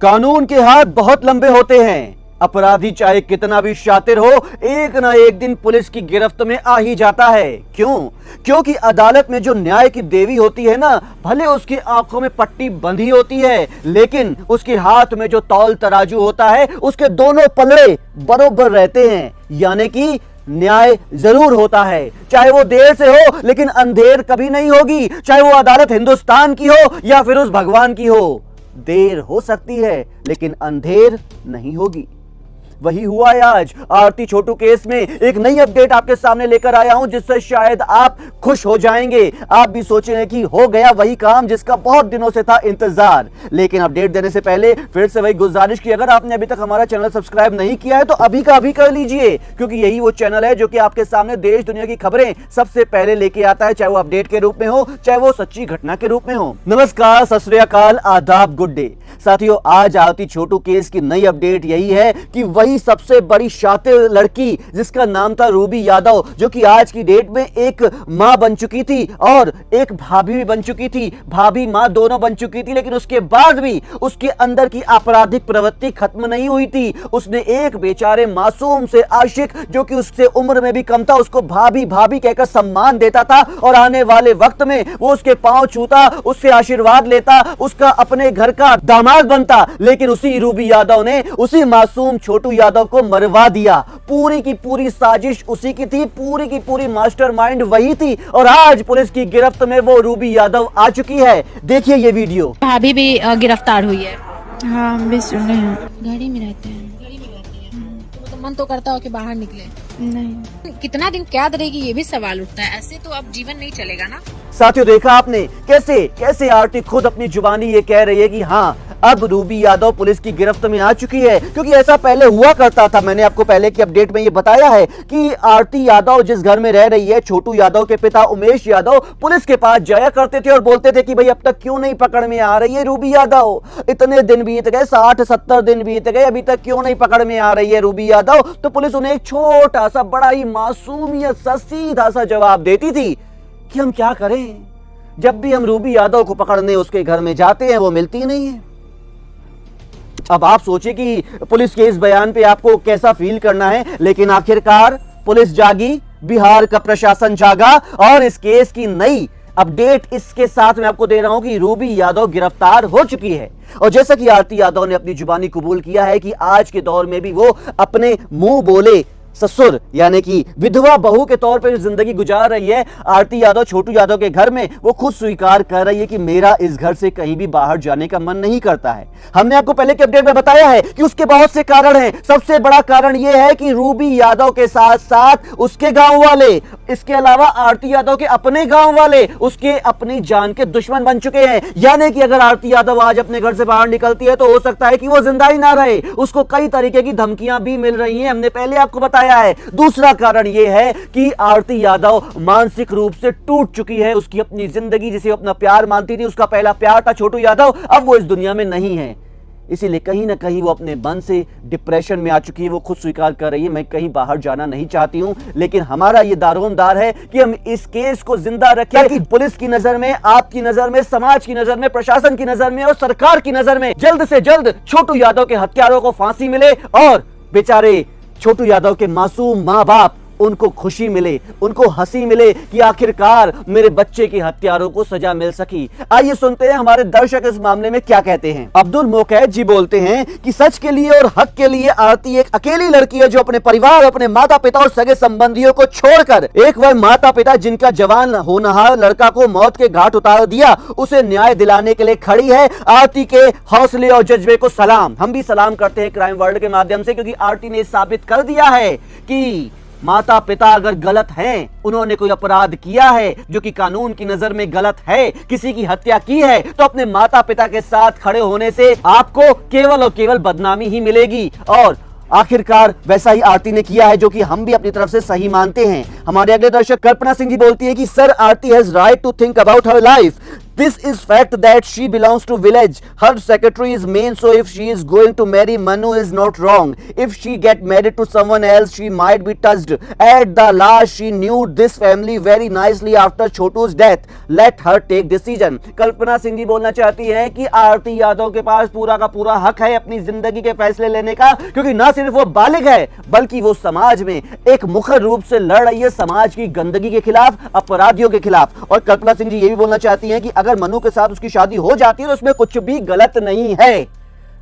कानून के हाथ बहुत लंबे होते हैं। अपराधी चाहे कितना भी शातिर हो, एक ना एक दिन पुलिस की गिरफ्त में आ ही जाता है। क्यों? क्योंकि अदालत में जो न्याय की देवी होती है ना, भले उसकी आंखों में पट्टी बंधी होती है, लेकिन उसके हाथ में जो तौल तराजू होता है, उसके दोनों पलड़े बरोबर रहते हैं। यानी कि न्याय जरूर होता है, चाहे वो देर से हो, लेकिन अंधेर कभी नहीं होगी। चाहे वो अदालत हिंदुस्तान की हो या फिर उस भगवान की हो, देर हो सकती है लेकिन अंधेर नहीं होगी। वही हुआ है आज आरती छोटू केस में। एक नई अपडेट आपके सामने लेकर आया हूं, जिससे शायद आप खुश हो जाएंगे। आप भी सोचेंगे कि हो गया वही काम जिसका बहुत दिनों से था इंतजार। लेकिन अपडेट देने से पहले फिर से वही गुजारिश की, अगर आपने अभी तक हमारा चैनल सब्सक्राइब नहीं किया है तो अभी का अभी कर लीजिए, क्योंकि यही वो चैनल है जो कि आपके सामने देश दुनिया की खबरें सबसे पहले लेके आता है, चाहे वो अपडेट के रूप में हो, चाहे वो सच्ची घटना के रूप में हो। नमस्कार, सत श्री अकाल, आदाब, गुड डे। साथियों, आज आरती छोटू केस की नई अपडेट यही है कि वही सबसे बड़ी शातिर लड़की जिसका नाम था रूबी यादव, जो कि आज की डेट में एक मां बन चुकी थी और एक भाभी भी बन चुकी थी। भाभी मां दोनों बन चुकी थी, लेकिन उसके बाद भी उसके अंदर की आपराधिक प्रवृत्ति खत्म नहीं हुई थी। उसने एक बेचारे मासूम से आशिक, जो कि उससे उम्र में भी कम था, उसको भाभी भाभी कहकर सम्मान देता था और आने वाले वक्त में वो उसके पांव छूता, उससे आशीर्वाद लेता, उसका अपने घर का दामाद बनता। लेकिन उसी रूबी यादव ने उसी मासूम छोटू यादव को मरवा दिया। पूरी की पूरी साजिश उसी की थी, पूरी की पूरी मास्टरमाइंड वही थी, और आज पुलिस की गिरफ्त में वो रूबी यादव आ चुकी है। देखिए ये वीडियो। भाभी भी गिरफ्तार हुई है। हाँ, हम भी सुने हैं। घड़ी में रहते हैं। तो मन तो करता हो कि बाहर निकले। नहीं, कितना दिन कैद रहेगी ये भी सवाल उठता है। ऐसे तो अब जीवन नहीं चलेगा ना। साथियों, देखा आपने कैसे कैसे आरती खुद अपनी जुबानी ये कह रही है कि हाँ, अब रूबी यादव पुलिस की गिरफ्त में आ चुकी है। क्योंकि ऐसा पहले हुआ करता था, मैंने आपको पहले की अपडेट में ये बताया है कि आरती यादव जिस घर में रह रही है, छोटू यादव के पिता उमेश यादव पुलिस के पास जाया करते थे और बोलते थे कि भाई अब तक क्यों नहीं पकड़ में आ रही है रूबी यादव। इतने दिन बीत गए, 60-70 दिन बीत गए, अभी तक क्यों नहीं पकड़ में आ रही है रूबी यादव। तो पुलिस उन्हें एक छोटा सा, बड़ा ही मासूमियत सा, सीधा सा जवाब देती थी कि हम क्या करें, जब भी हम रूबी यादव को पकड़ने उसके घर में जाते हैं वो मिलती नहीं है। अब आप सोचिए कि पुलिस के इस बयान पे आपको कैसा फील करना है, लेकिन आखिरकार पुलिस जागी, बिहार का प्रशासन जागा, और इस केस की नई अपडेट इसके साथ मैं आपको दे रहा हूं कि रूबी यादव गिरफ्तार हो चुकी है। और जैसा कि आरती यादव ने अपनी जुबानी कबूल किया है कि आज के दौर में भी वो अपने मुंह बोले ससुर यानी कि विधवा बहू के तौर पर जिंदगी गुजार रही है। आरती यादव छोटू यादव के घर में वो खुद स्वीकार कर रही है कि मेरा इस घर से कहीं भी बाहर जाने का मन नहीं करता है। हमने आपको पहले के अपडेट में बताया है कि उसके बहुत से कारण हैं। सबसे बड़ा कारण यह है कि रूबी यादव के साथ साथ उसके गांव वाले, इसके अलावा आरती यादव के अपने गांव वाले उसके अपनी जान के दुश्मन बन चुके हैं। यानी कि अगर आरती यादव आज अपने घर से बाहर निकलती है तो हो सकता है कि वो जिंदा ही ना रहे। उसको कई तरीके की धमकियां भी मिल रही हैं, हमने पहले आपको बताया है। दूसरा कारण यह है कि आरती यादव मानसिक रूप से टूट चुकी है। उसकी अपनी जिंदगी, जिसे अपना प्यार मानती थी, उसका पहला प्यार था छोटू यादव, अब वो इस दुनिया में नहीं है। इसीलिए कहीं ना कहीं वो अपने मन से डिप्रेशन में आ चुकी है। वो खुद स्वीकार कर रही है, मैं कहीं बाहर जाना नहीं चाहती हूं। लेकिन हमारा ये दारोमदार है कि हम इस केस को जिंदा रखें, कि पुलिस की नजर में, आपकी नजर में, समाज की नजर में, प्रशासन की नजर में और सरकार की नजर में जल्द से जल्द छोटू यादव के हत्यारों को फांसी मिले और बेचारे छोटू यादव के मासूम माँ बाप, उनको खुशी मिले, उनको हंसी मिले कि आखिरकार मेरे बच्चे के हत्यारों को सजा मिल सकी। आइए सुनते हैं हमारे दर्शक इस मामले में क्या कहते हैं। अब्दुल मोकैद जी बोलते हैं कि सच के लिए और हक के लिए आरती एक अकेली लड़की है जो अपने परिवार, अपने माता पिता और सगे संबंधियों को छोड़कर, एक वह माता पिता जिनका जवान होनहार लड़का को मौत के घाट उतार दिया, उसे न्याय दिलाने के लिए खड़ी है। आरती के हौसले और जज्बे को सलाम। हम भी सलाम करते हैं क्राइम वर्ल्ड के माध्यम से, क्योंकि आरती ने साबित कर दिया है कि माता पिता अगर गलत हैं, उन्होंने कोई अपराध किया है जो कि कानून की नजर में गलत है, किसी की हत्या की है, तो अपने माता पिता के साथ खड़े होने से आपको केवल और केवल बदनामी ही मिलेगी। और आखिरकार वैसा ही आरती ने किया है, जो कि हम भी अपनी तरफ से सही मानते हैं। हमारे अगले दर्शक कल्पना सिंह जी बोलती है कि sir, Aarti has right to think about her life. This is fact that she belongs to village. Her secretary is main, so if she is going to marry Manu is not wrong. If she get married to someone else, she might be touched. At the last, she knew this family very nicely after Chotu's death. Let her take decision. कल्पना सिंह जी बोलना चाहती है कि आरती यादव के पास पूरा का पूरा हक है अपनी जिंदगी के फैसले लेने का, क्योंकि न सिर्फ वो बालिग है बल्कि वो समाज में एक मुखर रूप से लड़ रही है समाज की गंदगी के खिलाफ, अपराधियों के खिलाफ। और कल्पना सिंह जी ये भी बोलना चाहती हैं कि अगर मनु के साथ उसकी शादी हो जाती है तो उसमें कुछ भी गलत नहीं है।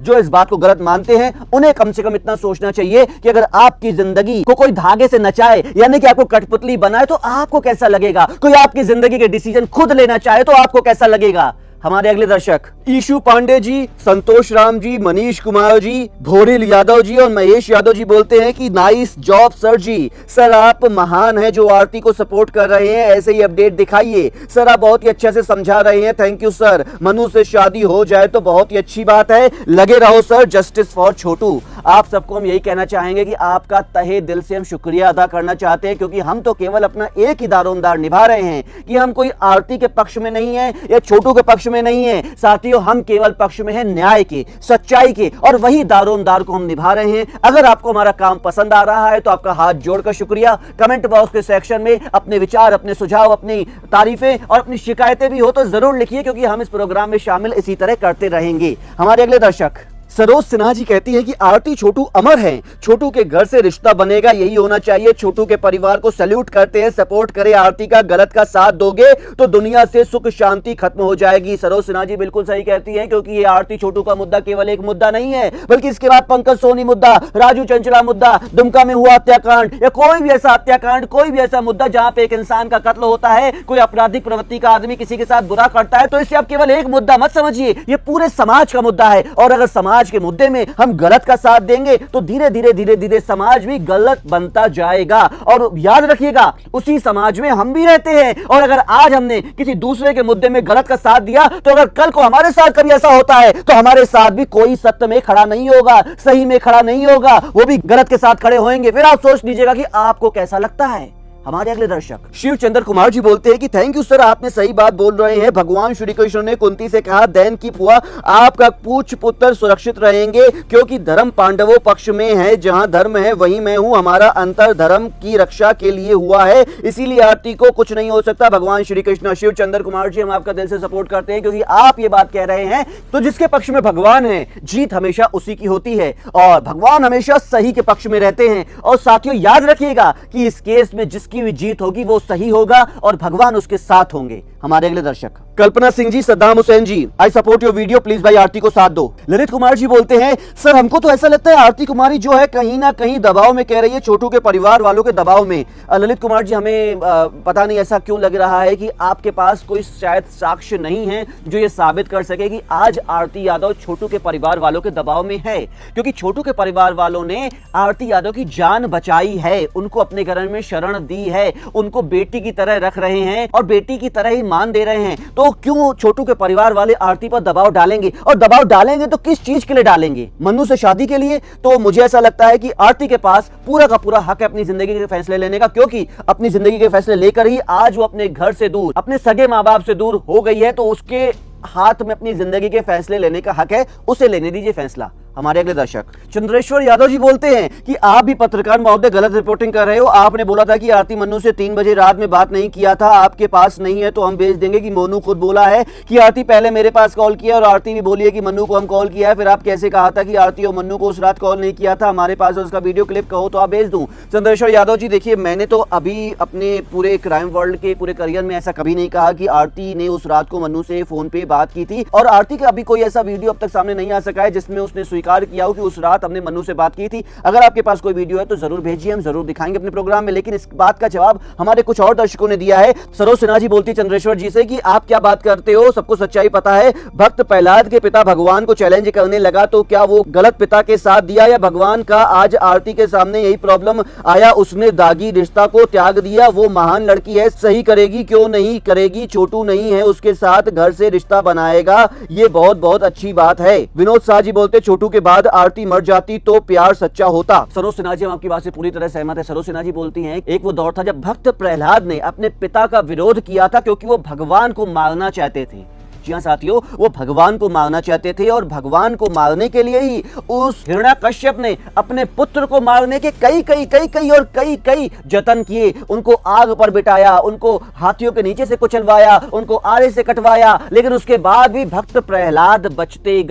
जो इस बात को गलत मानते हैं उन्हें कम से कम इतना सोचना चाहिए कि अगर आपकी जिंदगी को कोई धागे से नचाए, यानी कि आपको कठपुतली बनाए, तो आपको कैसा लगेगा। कोई आपकी जिंदगी के डिसीजन खुद लेना चाहे तो आपको कैसा लगेगा। हमारे अगले दर्शक ईशु पांडे जी, संतोष राम जी, मनीष कुमार जी, भोरिल यादव जी और महेश यादव जी बोलते हैं कि नाइस जॉब सर जी। सर आप महान हैं जो आरती को सपोर्ट कर रहे हैं, ऐसे ही अपडेट दिखाइए। सर आप बहुत ही अच्छे से समझा रहे हैं, थैंक यू सर। मनु से शादी हो जाए तो बहुत ही अच्छी बात है, लगे रहो सर, जस्टिस फॉर छोटू। आप सबको हम यही कहना चाहेंगे कि आपका तहे दिल से हम शुक्रिया अदा करना चाहते हैं, क्योंकि हम तो केवल अपना एक ही दारोमदार निभा रहे हैं कि हम कोई आरती के पक्ष में नहीं है या छोटू के पक्ष में नहीं है। साथियों हम केवल पक्ष में हैं न्याय के, सच्चाई के, और वही दारोमदार को हम निभा रहे हैं। अगर आपको हमारा काम पसंद आ रहा है तो आपका हाथ जोड़कर शुक्रिया। कमेंट बॉक्स के सेक्शन में अपने विचार, अपने सुझाव, अपनी तारीफें और अपनी शिकायतें भी हो तो जरूर लिखिए, क्योंकि हम इस प्रोग्राम में शामिल इसी तरह करते रहेंगे। हमारे अगले दर्शक सरोज सिन्हा जी कहती हैं कि आरती छोटू अमर हैं, छोटू के घर से रिश्ता बनेगा, यही होना चाहिए। छोटू के परिवार को सैल्यूट करते हैं, सपोर्ट करें। आरती का गलत का साथ दोगे तो दुनिया से सुख शांति खत्म हो जाएगी। सरोज सिन्हा जी बिल्कुल सही कहती हैं, क्योंकि ये आरती छोटू का मुद्दा केवल एक मुद्दा नहीं है, बल्कि इसके बाद पंकज सोनी मुद्दा, राजू चंचला मुद्दा, दुमका में हुआ हत्याकांड या कोई भी ऐसा हत्याकांड, कोई भी ऐसा मुद्दा जहां पे एक इंसान का कत्ल होता है, कोई आपराधिक प्रवृत्ति का आदमी किसी के साथ बुरा करता है, तो इसे आप केवल एक मुद्दा मत समझिए, ये पूरे समाज का मुद्दा है। और अगर समाज के मुद्दे में हम गलत का साथ देंगे तो धीरे धीरे समाज भी गलत बनता जाएगा। और याद रखिएगा उसी समाज में हम भी रहते हैं, और अगर आज हमने किसी दूसरे के मुद्दे में गलत का साथ दिया तो अगर कल को हमारे साथ कभी ऐसा होता है तो हमारे साथ भी कोई सत्य में खड़ा नहीं होगा, सही में खड़ा नहीं होगा, वो भी गलत के साथ खड़े होंगे। फिर आप सोच लीजिएगा कि आपको कैसा लगता है। हमारे अगले दर्शक शिव चंद्र कुमार जी बोलते हैं कि थैंक यू सर, आपने सही बात बोल रहे हैं। भगवान श्री कृष्ण ने कुंती से कहा दैन की फुआ आपका पूछ पुत्र सुरक्षित रहेंगे, क्योंकि धर्म पांडवों पक्ष में है, जहां धर्म है वहीं मैं हूं। हमारा अंतर धर्म की रक्षा के लिए हुआ है, इसीलिए आरती को कुछ नहीं हो सकता। भगवान श्री कृष्ण। शिव चंद्र कुमार जी हम आपका दिल से सपोर्ट करते हैं, क्योंकि आप ये बात कह रहे हैं तो जिसके पक्ष में भगवान है जीत हमेशा उसी की होती है, और भगवान हमेशा सही के पक्ष में रहते हैं। और साथियों याद रखिएगा कि इस केस में जिसकी भी जीत होगी वो सही होगा और भगवान उसके साथ होंगे। हमारे अगले दर्शक Kalpana Singh ji, Saddam Hussain ji, I support your video, please भाई आरती को साथ दो। ललित कुमार जी बोलते हैं सर हमको तो ऐसा लगता है आरती कुमारी जो है कहीं ना कहीं दबाव में कह रही है, छोटू के परिवार वालों के दबाव में। ललित कुमार जी हमें पता नहीं ऐसा क्यों लग रहा है कि आपके पास कोई शायद साक्ष्य नहीं है जो ये साबित कर सके कि आज आरती यादव छोटू के परिवार वालों के दबाव में है, क्योंकि छोटू के परिवार वालों ने आरती यादव की जान बचाई है, उनको अपने घर में शरण दी है, उनको बेटी की तरह रख रहे हैं और बेटी की तरह ही मान दे रहे हैं। तो क्यों छोटू के परिवार वाले आरती पर दबाव डालेंगे, और दबाव डालेंगे तो किस चीज के लिए डालेंगे, मन्नू से शादी के लिए? तो मुझे ऐसा लगता है कि आरती के पास पूरा का पूरा हक है अपनी जिंदगी के फैसले लेने का, क्योंकि अपनी जिंदगी के फैसले लेकर ही आज वो अपने घर से दूर, अपने सगे माँ बाप से दूर हो गई है, तो उसके हाथ में अपनी जिंदगी के फैसले लेने का हक है, उसे लेने दीजिए फैसला। हमारे अगले दर्शक चंद्रेश्वर यादव जी बोलते हैं कि आप भी पत्रकार महोदय गलत रिपोर्टिंग कर रहे हो। आपने बोला था कि आरती मन्नू से 3 बजे रात में बात नहीं किया था, आपके पास नहीं है तो हम भेज देंगे कि मोनू खुद बोला है कि आरती पहले मेरे पास कॉल किया और आरती भी बोली है कि मन्नू को हम कॉल किया है। फिर आप कैसे कहा था कि आरती और मन्नू को उस रात कॉल नहीं किया था? हमारे पास उसका वीडियो क्लिप कहो तो आप भेज दूं। चंद्रेश्वर यादव जी देखिए, मैंने तो अभी अपने पूरे क्राइम वर्ल्ड के पूरे करियर में ऐसा कभी नहीं कहा कि आरती ने उस रात को मन्नू से फोन पे बात की थी, और आरती का अभी कोई ऐसा वीडियो अब तक सामने नहीं आ सका है जिसमें उसने स्वीकार किया हो कि उस रात हमने मन्नू से बात की थी। अगर आपके पास कोई वीडियो है तो जरूर भेजिए, हम जरूर दिखाएंगे अपने प्रोग्राम में। लेकिन इस बात का जवाब हमारे कुछ और दर्शकों ने दिया है। सरोज सिन्हा जी बोलती चंद्रेश्वर जी से कि आप क्या बात करते हो, सबको सच्चाई पता है। भक्त प्रहलाद के पिता भगवान को चैलेंज करने लगा तो क्या वो गलत पिता के साथ दिया, या भगवान का आज आरती के सामने यही प्रॉब्लम आया, उसने दागी रिश्ता को त्याग दिया? वो महान लड़की है, सही करेगी, क्यों नहीं करेगी? छोटू नहीं है उसके साथ, घर से रिश्ता बनाएगा, ये बहुत बहुत अच्छी बात है। विनोद शाह जी बोलते छोटू के बाद आरती मर जाती तो प्यार सच्चा होता। सरोज सिन्हा जी हम आपकी बात से पूरी तरह सहमत है। सरोज सिन्हा जी बोलती हैं एक वो दौर था जब भक्त प्रहलाद ने अपने पिता का विरोध किया था क्योंकि वो भगवान को मारना चाहते थे। जी हाँ साथियों, वो भगवान को मारना चाहते थे और भगवान को मारने के लिए ही उस हिरण्याकश्यप ने अपने पुत्र को मारने के कई जतन किए। उनको आग पर बिठाया, उनको हाथियों के नीचे से कुचलवाया, उनको आरे से कटवाया, लेकिन उसके बाद भी भक्त प्रहलाद बचते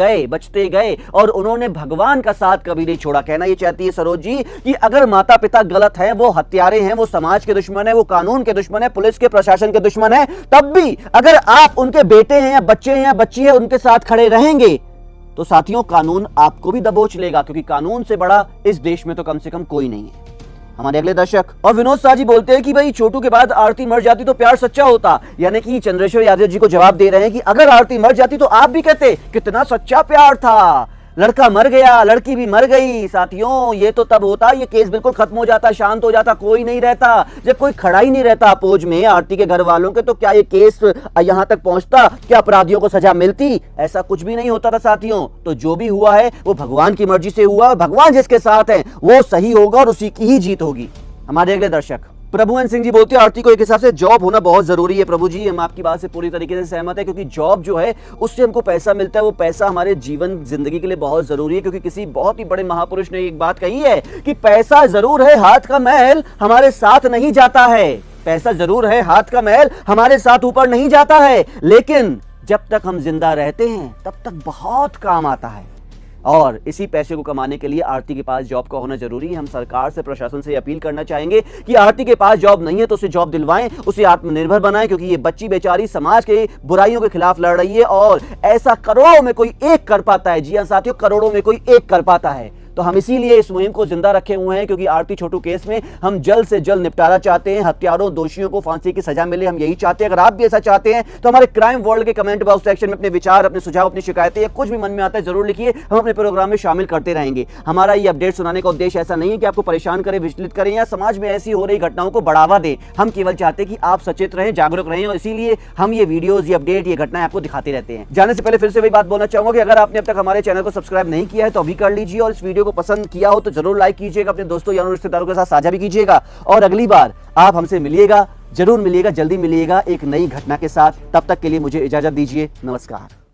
गए और उन्होंने भगवान का साथ कभी नहीं छोड़ा। कहना ये चाहती है सरोज जी कि अगर माता पिता गलत हैं, वो हत्यारे हैं, वो समाज के दुश्मन है, वो कानून के दुश्मन है, पुलिस के प्रशासन के दुश्मन है, तब भी अगर आप उनके बेटे हैं या बच्चे हैं या बच्ची है, उनके साथ खड़े रहेंगे तो साथियों कानून आपको भी दबोच लेगा, क्योंकि कानून से बड़ा इस देश में तो कम से कम कोई नहीं है। हमारे अगले दर्शक और विनोद शाह जी बोलते हैं कि भाई छोटू के बाद आरती मर जाती तो प्यार सच्चा होता। यानी कि चंद्रेश्वर यादव जी को जवाब दे रहे हैं कि अगर आरती मर जाती तो आप भी कहते कितना सच्चा प्यार था। लड़का मर गया, लड़की भी मर गई। साथियों ये तो तब होता, ये केस बिल्कुल खत्म हो जाता, शांत हो जाता, कोई नहीं रहता। जब कोई खड़ा ही नहीं रहता अपोज में आरती के घर वालों के, तो क्या ये केस यहां तक पहुंचता? क्या अपराधियों को सजा मिलती? ऐसा कुछ भी नहीं होता था साथियों। तो जो भी हुआ है वो भगवान की मर्जी से हुआ। भगवान जिसके साथ है वो सही होगा और उसी की ही जीत होगी। हमारे अगले दर्शक प्रभुवन सिंह जी बोलते हैं आरती को एक हिसाब से जॉब होना बहुत जरूरी है। प्रभु जी हम आपकी बात से पूरी तरीके से सहमत है, क्योंकि जॉब जो है उससे हमको पैसा मिलता है। वो पैसा हमारे जीवन जिंदगी के लिए बहुत जरूरी है, क्योंकि किसी बहुत ही बड़े महापुरुष ने एक बात कही है कि पैसा जरूर है, हाथ का महल हमारे साथ नहीं जाता है। पैसा जरूर है, हाथ का महल हमारे साथ ऊपर नहीं जाता है, लेकिन जब तक हम जिंदा रहते हैं तब तक बहुत काम आता है। और इसी पैसे को कमाने के लिए आरती के पास जॉब का होना जरूरी है। हम सरकार से, प्रशासन से अपील करना चाहेंगे कि आरती के पास जॉब नहीं है तो उसे जॉब दिलवाएं, उसे आत्मनिर्भर बनाएं, क्योंकि ये बच्ची बेचारी समाज के बुराइयों के खिलाफ लड़ रही है और ऐसा करोड़ों में कोई एक कर पाता है। जी हाँ साथियों, करोड़ों में कोई एक कर पाता है। तो हम इसीलिए इस मुहिम को जिंदा रखे हुए हैं, क्योंकि आरती छोटू केस में हम जल्द से जल्द निपटारा चाहते हैं। हत्यारों, दोषियों को फांसी की सजा मिले, हम यही चाहते हैं। अगर आप भी ऐसा चाहते हैं तो हमारे क्राइम वर्ल्ड के कमेंट बॉक्स सेक्शन में अपने विचार, अपने सुझाव, अपनी शिकायतें या कुछ भी मन में आता है जरूर लिखिए। हम अपने प्रोग्राम में शामिल करते रहेंगे। हमारा ये अपडेट सुनाने का उद्देश्य ऐसा नहीं है कि आपको परेशान करें, विचलित करें या समाज में ऐसी हो रही घटनाओं को बढ़ावा दें। हम केवल चाहते हैं कि आप सचेत रहें, जागरूक रहें, और इसीलिए हम ये वीडियोज, ये अपडेट, ये घटनाएं आपको दिखाते रहते हैं। जाने से पहले फिर से वही बात बोलना चाहूंगा कि अगर आपने अब तक हमारे चैनल को सब्सक्राइब नहीं किया है तो अभी कर लीजिए, और इस वीडियो को पसंद किया हो तो जरूर लाइक कीजिएगा, अपने दोस्तों या रिश्तेदारों के साथ साझा भी कीजिएगा। और अगली बार आप हमसे मिलिएगा, जरूर मिलिएगा, जल्दी मिलिएगा एक नई घटना के साथ। तब तक के लिए मुझे इजाजत दीजिए। नमस्कार।